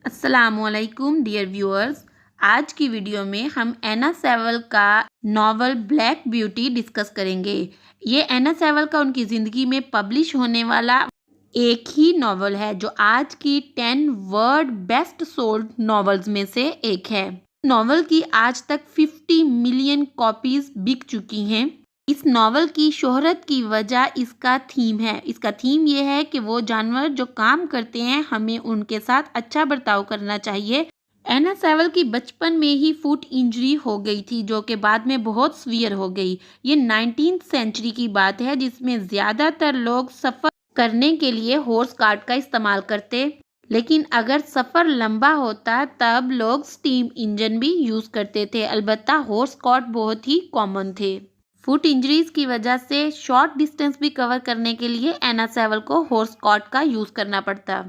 السلام علیکم dear viewers, آج کی ویڈیو میں ہم اینا سیول کا ناول بلیک بیوٹی ڈسکس کریں گے۔ یہ اینا سیول کا ان کی زندگی میں پبلش ہونے والا ایک ہی ناول ہے جو آج کی 10 ورلڈ بیسٹ سولڈ ناولز میں سے ایک ہے۔ ناول کی آج تک 50 ملین کاپیز بک چکی ہیں۔ اس ناول کی شہرت کی وجہ اس کا تھیم ہے۔ اس کا تھیم یہ ہے کہ وہ جانور جو کام کرتے ہیں ہمیں ان کے ساتھ اچھا برتاؤ کرنا چاہیے۔ اینا سیول کی بچپن میں ہی فوٹ انجری ہو گئی تھی جو کہ بعد میں بہت سیویئر ہو گئی۔ یہ 19th سینچری کی بات ہے جس میں زیادہ تر لوگ سفر کرنے کے لیے ہارس کارٹ کا استعمال کرتے، لیکن اگر سفر لمبا ہوتا تب لوگ سٹیم انجن بھی یوز کرتے تھے، البتہ ہارس کارٹ بہت ہی کامن تھے۔ فوٹ انجریز کی وجہ سے شارٹ ڈسٹینس بھی کور کرنے کے لیے اینا سیول کو ہارس کارٹ کا یوز کرنا پڑتا۔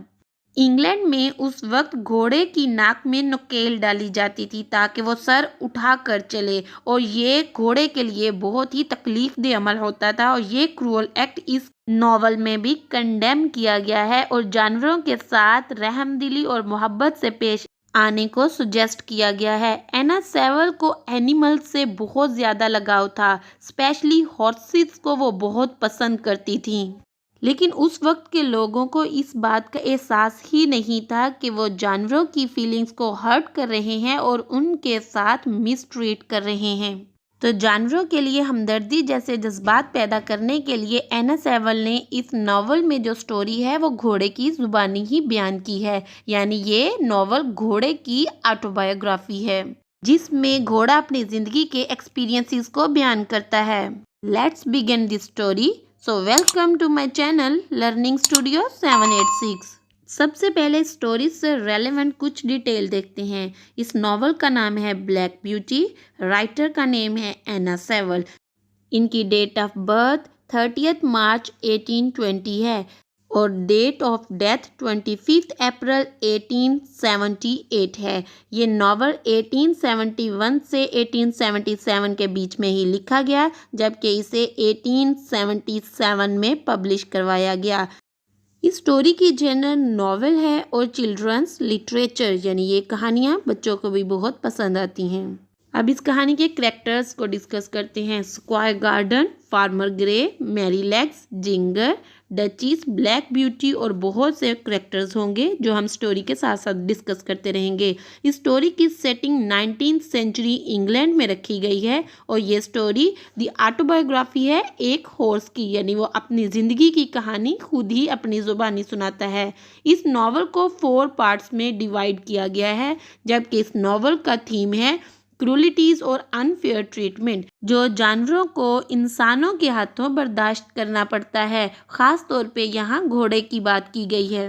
انگلینڈ میں اس وقت گھوڑے کی ناک میں نکیل ڈالی جاتی تھی تاکہ وہ سر اٹھا کر چلے، اور یہ گھوڑے کے لیے بہت ہی تکلیف دہ عمل ہوتا تھا، اور یہ کرول ایکٹ اس ناول میں بھی کنڈیم کیا گیا ہے اور جانوروں کے ساتھ رحم دلی اور محبت سے پیش آنے کو سجیسٹ کیا گیا ہے۔ اینا سیول کو اینیمل سے بہت زیادہ لگاؤ تھا، اسپیشلی ہارسز کو وہ بہت پسند کرتی تھیں، لیکن اس وقت کے لوگوں کو اس بات کا احساس ہی نہیں تھا کہ وہ جانوروں کی فیلنگز کو ہرٹ کر رہے ہیں اور ان کے ساتھ مس ٹریٹ کر رہے ہیں۔ تو جانوروں کے لیے ہمدردی جیسے جذبات پیدا کرنے کے لیے اینا سیول نے اس ناول میں جو سٹوری ہے وہ گھوڑے کی زبانی ہی بیان کی ہے، یعنی یہ ناول گھوڑے کی آٹوبایوگرافی ہے جس میں گھوڑا اپنی زندگی کے ایکسپیرینسز کو بیان کرتا ہے۔ Let's begin the story. So welcome to my channel learning studio 786۔ سب سے پہلے اسٹوری سے ریلیونٹ کچھ ڈیٹیل دیکھتے ہیں۔ اس ناول کا نام ہے بلیک بیوٹی، رائٹر کا نیم ہے اینا سیول۔ ان کی ڈیٹ آف برتھ 30 مارچ 1820 ہے اور ڈیٹ آف ڈیتھ 25 اپریل 1878 ہے۔ یہ ناول 1871 سے 1877 کے بیچ میں ہی لکھا گیا، جبکہ اسے 1877 میں پبلش کروایا گیا۔ اس سٹوری کی جنر ناول ہے اور چلڈرنس لٹریچر، یعنی یہ کہانیاں بچوں کو بھی بہت پسند آتی ہیں۔ اب اس کہانی کے کریکٹرز کو ڈسکس کرتے ہیں۔ اسکوائر گارڈن، فارمر گرے، میری لیگز، جنگر، ڈچیس، بلیک بیوٹی اور بہت سے کریکٹرز ہوں گے جو ہم سٹوری کے ساتھ ساتھ ڈسکس کرتے رہیں گے۔ اس سٹوری کی سیٹنگ 19th سینچری انگلینڈ میں رکھی گئی ہے اور یہ سٹوری دی آٹوبایوگرافی ہے ایک ہارس کی، یعنی وہ اپنی زندگی کی کہانی خود ہی اپنی زبانی سناتا ہے۔ اس ناول کو 4 پارٹس میں ڈیوائیڈ کیا گیا ہے، جبکہ اس ناول کا تھیم ہے کرولیٹیز اور انفیئر ٹریٹمنٹ، جو جانوروں کو انسانوں کے ہاتھوں برداشت کرنا پڑتا ہے۔ خاص طور پہ یہاں گھوڑے کی بات کی گئی ہے۔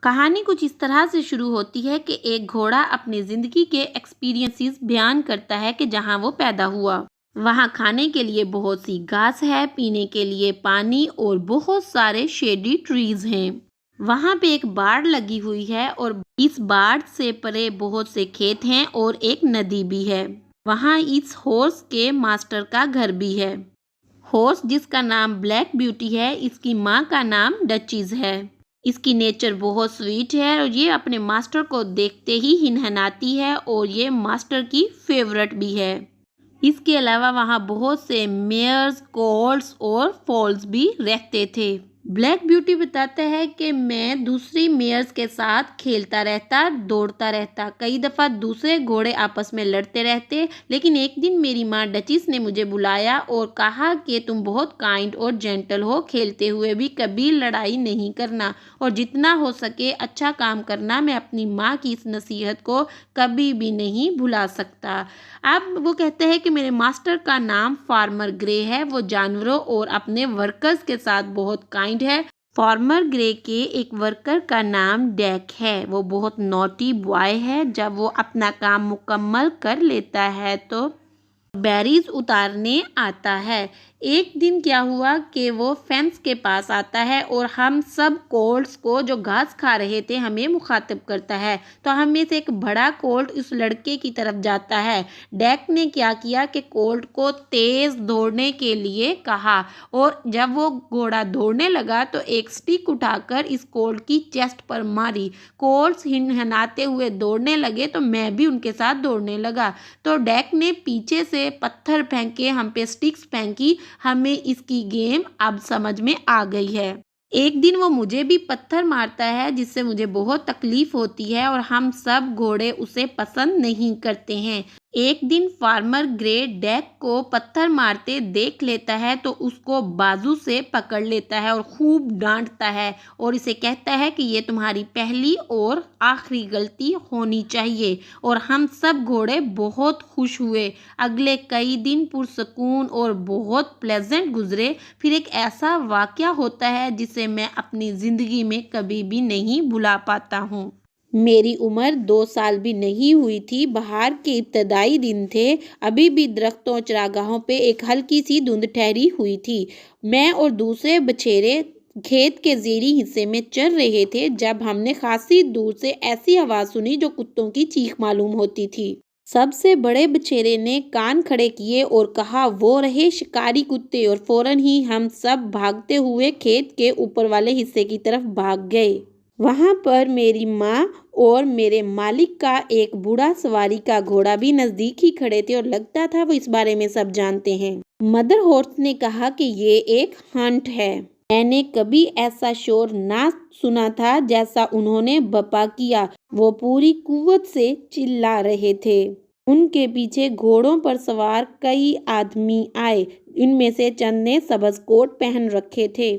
کہانی کچھ اس طرح سے شروع ہوتی ہے کہ ایک گھوڑا اپنی زندگی کے ایکسپیرینسز بیان کرتا ہے کہ جہاں وہ پیدا ہوا وہاں کھانے کے لیے بہت سی گھاس ہے، پینے کے لیے پانی اور بہت سارے شیڈی ٹریز ہیں۔ وہاں پہ ایک باڑ لگی ہوئی ہے اور اس باڑ سے پرے بہت سے کھیت ہیں اور ایک ندی بھی ہے۔ وہاں اس ہارس کے ماسٹر کا گھر بھی ہے۔ ہارس جس کا نام بلیک بیوٹی ہے، اس کی ماں کا نام ڈچیز ہے۔ اس کی نیچر بہت سویٹ ہے اور یہ اپنے ماسٹر کو دیکھتے ہی ہنہناتی ہے اور یہ ماسٹر کی فیورٹ بھی ہے۔ اس کے علاوہ وہاں بہت سے میئرز، کولٹس اور فولز بھی رہتے تھے۔ بلیک بیوٹی بتاتا ہے کہ میں دوسری میئرز کے ساتھ کھیلتا رہتا، دوڑتا رہتا، کئی دفعہ دوسرے گھوڑے آپس میں لڑتے رہتے، لیکن ایک دن میری ماں ڈچیس نے مجھے بلایا اور کہا کہ تم بہت کائنڈ اور جینٹل ہو، کھیلتے ہوئے بھی کبھی لڑائی نہیں کرنا اور جتنا ہو سکے اچھا کام کرنا۔ میں اپنی ماں کی اس نصیحت کو کبھی بھی نہیں بھلا سکتا۔ اب وہ کہتے ہیں کہ میرے ماسٹر کا نام فارمر گرے ہے، وہ جانوروں اور اپنے ورکرز کے ساتھ بہت کائنڈ ہے۔ فارمر گرے کے ایک ورکر کا نام ڈیک ہے، وہ بہت نوٹی بوائے ہے۔ جب وہ اپنا کام مکمل کر لیتا ہے تو بیریز اتارنے آتا ہے۔ एक दिन क्या हुआ कि वो फेंस के पास आता है और हम सब कोल्ट्स को जो घास खा रहे थे हमें मुखातिब करता है। तो हम में से एक बड़ा कोल्ट उस लड़के की तरफ जाता है। डैक ने क्या किया कि कोल्ट को तेज़ दौड़ने के लिए कहा और जब वो घोड़ा दौड़ने लगा तो एक स्टिक उठाकर इस कोल्ट की चेस्ट पर मारी। कोल्ट्स हिनहिनाते हुए दौड़ने लगे तो मैं भी उनके साथ दौड़ने लगा। तो डैक ने पीछे से पत्थर फेंके, हम पे स्टिक्स फेंकी। हमें इसकी गेम अब समझ में आ गई है। एक दिन वो मुझे भी पत्थर मारता है जिससे मुझे बहुत तकलीफ होती है और हम सब घोड़े उसे पसंद नहीं करते हैं। एक दिन फार्मर ग्रे डैक को पत्थर मारते देख लेता है तो उसको बाजू से पकड़ लेता है और खूब डांटता है और इसे कहता है कि ये तुम्हारी पहली और आखिरी गलती होनी चाहिए। और हम सब घोड़े बहुत खुश हुए। अगले कई दिन पुरसकून और बहुत प्लेजेंट गुजरे। फिर एक ऐसा वाक़या होता है जिसे मैं अपनी ज़िंदगी में कभी भी नहीं भुला पाता हूँ। मेरी उम्र 2 साल भी नहीं हुई थी। बहार के इब्तदाई दिन थे। अभी भी दरख्तों चरागाहों पे एक हल्की सी धुंध ठहरी हुई थी। मैं और दूसरे बछेरे खेत के ज़ेरी हिस्से में चल रहे थे जब हमने खासी दूर से ऐसी आवाज़ सुनी जो कुत्तों की चीख मालूम होती थी। सबसे बड़े बछेरे ने कान खड़े किए और कहा, वो रहे शिकारी कुत्ते। और फौरन ही हम सब भागते हुए खेत के ऊपर वाले हिस्से की तरफ भाग गए। वहाँ पर मेरी माँ और मेरे मालिक का एक बूढ़ा सवारी का घोड़ा भी नज़दीक ही खड़े थे और लगता था वो इस बारे में सब जानते हैं। मदर हॉर्स ने कहा कि ये एक हंट है। मैंने कभी ऐसा शोर ना सुना था जैसा उन्होंने बपा किया। वो पूरी कुव्वत से चिल्ला रहे थे। उनके पीछे घोड़ों पर सवार कई आदमी आए। इनमें से चंद ने सब्ज़ कोट पहन रखे थे।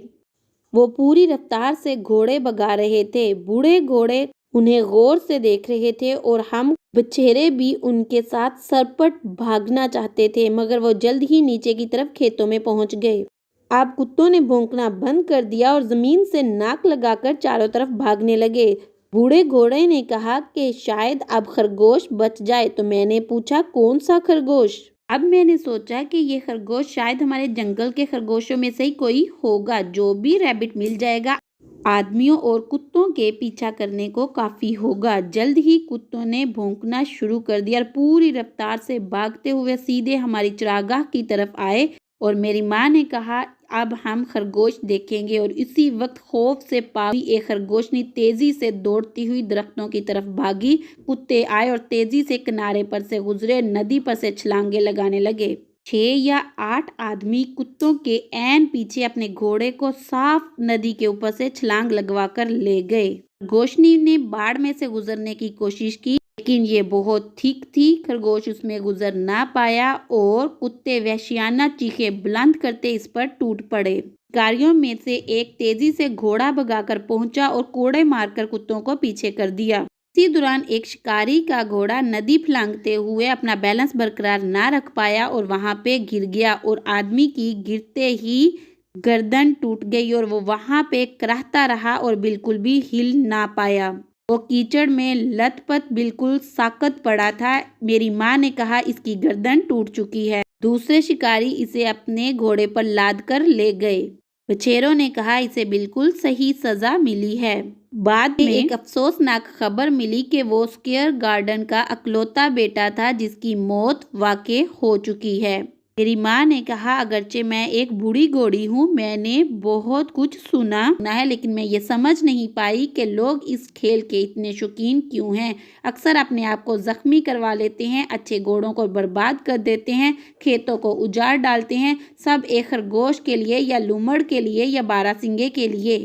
वो पूरी रफ्तार से घोड़े भगा रहे थे। बूढ़े घोड़े उन्हें गौर से देख रहे थे और हम बछेरे भी उनके साथ सरपट भागना चाहते थे, मगर वो जल्द ही नीचे की तरफ खेतों में पहुंच गए। अब कुत्तों ने भौंकना बंद कर दिया और ज़मीन से नाक लगाकर चारों तरफ भागने लगे। बूढ़े घोड़े ने कहा कि शायद अब खरगोश बच जाए। तो मैंने पूछा, कौन सा खरगोश? अब मैंने सोचा कि ये खरगोश शायद हमारे जंगल के खरगोशों में से ही कोई होगा। जो भी रैबिट मिल जाएगा आदमियों और कुत्तों के पीछा करने को काफ़ी होगा। जल्द ही कुत्तों ने भौंकना शुरू कर दिया और पूरी रफ्तार से भागते हुए सीधे हमारी चरागाह की तरफ आए। और मेरी माँ ने कहा, अब हम खरगोश देखेंगे। और इसी वक्त खौफ से पागी एक खरगोशनी तेजी से दौड़ती हुई दरख्तों की तरफ भागी। कुत्ते आए और तेजी से किनारे पर से गुजरे, नदी पर से छलांगे लगाने लगे। 6 या 8 आदमी कुत्तों के ऐन पीछे अपने घोड़े को साफ नदी के ऊपर से छलांग लगवाकर ले गए। खरगोशनी ने बाढ़ में से गुजरने की कोशिश की, लेकिन ये बहुत ठीक थी। खरगोश उसमें गुजर ना पाया और कुत्ते वहशियाना चीखें बुलंद करते इस पर टूट पड़े। शिकारियों में से एक तेजी से घोड़ा भगाकर पहुंचा और कोड़े मारकर कुत्तों को पीछे कर दिया। इसी दौरान एक शिकारी का घोड़ा नदी फलांगते हुए अपना बैलेंस बरकरार ना रख पाया और वहां पे गिर गया और आदमी की गिरते ही गर्दन टूट गई और वो वहां पे कराहता रहा और बिल्कुल भी हिल ना पाया। वो कीचड़ में लथपथ बिल्कुल साकत पड़ा था। मेरी माँ ने कहा, इसकी गर्दन टूट चुकी है। दूसरे शिकारी इसे अपने घोड़े पर लाद कर ले गए। बछेरों ने कहा, इसे बिल्कुल सही सजा मिली है। बाद में एक अफसोसनाक खबर मिली कि वो स्क्वेयर गार्डन का अकलौता बेटा था जिसकी मौत वाक़ई हो चुकी है। मेरी माँ ने कहा, अगरचे मैं एक बूढ़ी घोड़ी हूँ, मैंने बहुत कुछ सुना है, लेकिन मैं ये समझ नहीं पाई कि लोग इस खेल के इतने शौकीन क्यों हैं। अक्सर अपने आप को जख्मी करवा लेते हैं, अच्छे घोड़ों को बर्बाद कर देते हैं, खेतों को उजाड़ डालते हैं, सब एक खरगोश के लिए या लूमड़ के लिए या बारासिंगे के लिए।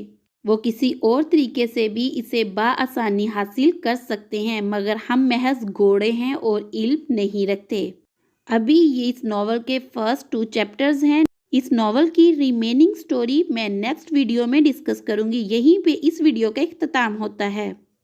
वो किसी और तरीके से भी इसे बाआसानी हासिल कर सकते हैं, मगर हम महज घोड़े हैं और इल्म नहीं रखते। अभी ये इस नॉवल के फर्स्ट 2 चैप्टर्स हैं। इस नॉवल की रिमेनिंग स्टोरी मैं नेक्स्ट वीडियो में डिस्कस करूंगी। यहीं पे इस वीडियो का इख्तिताम होता है।